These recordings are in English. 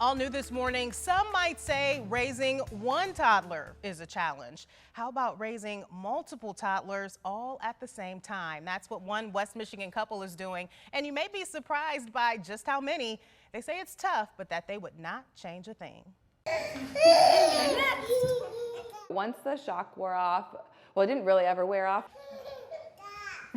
All new this morning, some might say raising one toddler is a challenge. How about raising multiple toddlers all at the same time? That's what one West Michigan couple is doing, and you may be surprised by just how many. They say it's tough, but that they would not change a thing. Once the shock wore off, well, it didn't really ever wear off.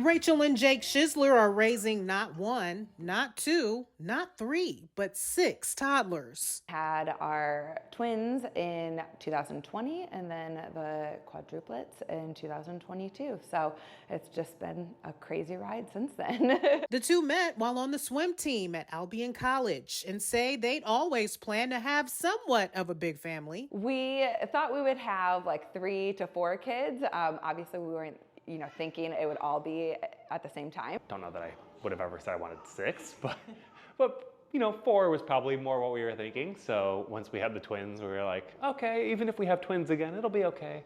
Rachael and Jake Schisler are raising not one, not two, not three, but 6 toddlers. Had our twins in 2020 and then the quadruplets in 2022. So it's just been a crazy ride since then. The two met while on the swim team at Albion College and say they'd always planned to have somewhat of a big family. We thought we would have like 3 to 4 kids. Obviously we weren't thinking it would all be at the same time. Don't know that I would have ever said I wanted 6, but 4 was probably more what we were thinking. So once we had the twins, we were like, okay, even if we have twins again, it'll be okay.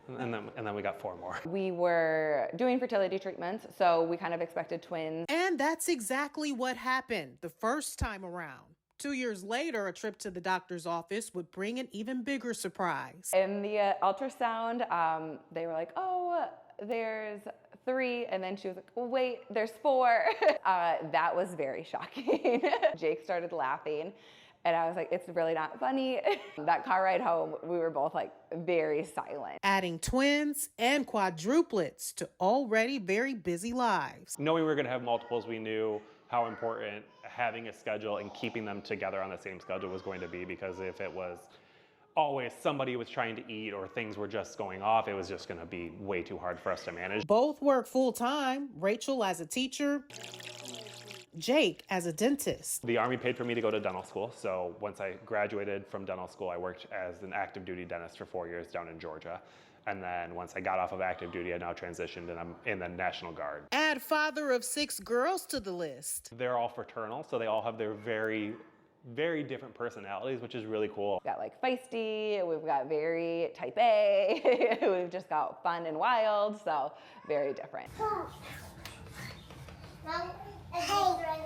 And then we got 4 more. We were doing fertility treatments, so we kind of expected twins. And that's exactly what happened the first time around. 2 years later, a trip to the doctor's office would bring an even bigger surprise. In the ultrasound, they were like, oh, there's 3, and then she was like, oh, wait, there's 4. That was very shocking. Jake started laughing, and I was like, it's really not funny. That car ride home, we were both like very silent. Adding twins and quadruplets to already very busy lives. Knowing we were gonna have multiples, we knew how important having a schedule and keeping them together on the same schedule was going to be, because if it was always somebody was trying to eat or things were just going off, it was just going to be way too hard for us to manage. Both work full-time, Rachael as a teacher, Jake as a dentist. The Army paid for me to go to dental school, so once I graduated from dental school, I worked as an active duty dentist for 4 years down in Georgia. And then once I got off of active duty, I now transitioned and I'm in the National Guard. Add father of 6 girls to the list. They're all fraternal, so they all have their very different personalities, which is really cool. We've got like feisty, we've got very type A, we've just got fun and wild, so very different.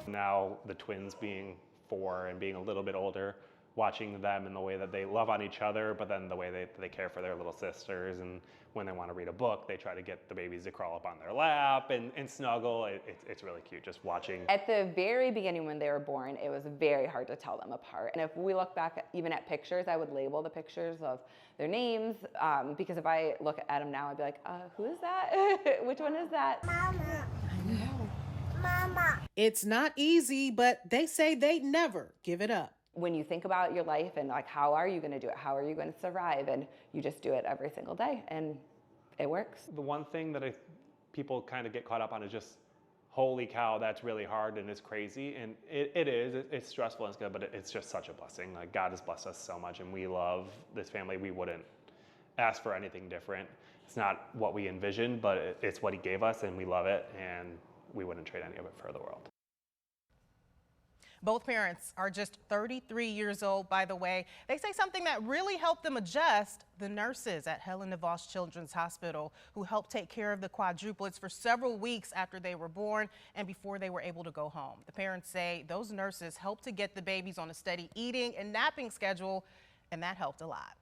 Now the twins being 4 and being a little bit older, watching them and the way that they love on each other, but then the way they care for their little sisters, and when they want to read a book, they try to get the babies to crawl up on their lap and snuggle. It's really cute just watching. At the very beginning when they were born, it was very hard to tell them apart. And if we look back even at pictures, I would label the pictures of their names, because if I look at them now, I'd be like, who is that? Which one is that? Mama. I know. Mama. It's not easy, but they say they'd never give it up. When you think about your life and like, how are you going to do it? How are you going to survive? And you just do it every single day, and it works. The one thing that people kind of get caught up on is just, holy cow, that's really hard and it's crazy. And it is, it's stressful and it's good, but it's just such a blessing. Like, God has blessed us so much and we love this family. We wouldn't ask for anything different. It's not what we envisioned, but it's what He gave us and we love it, and we wouldn't trade any of it for the world. Both parents are just 33 years old, by the way. They say something that really helped them adjust: the nurses at Helen DeVos Children's Hospital, who helped take care of the quadruplets for several weeks after they were born and before they were able to go home. The parents say those nurses helped to get the babies on a steady eating and napping schedule, and that helped a lot.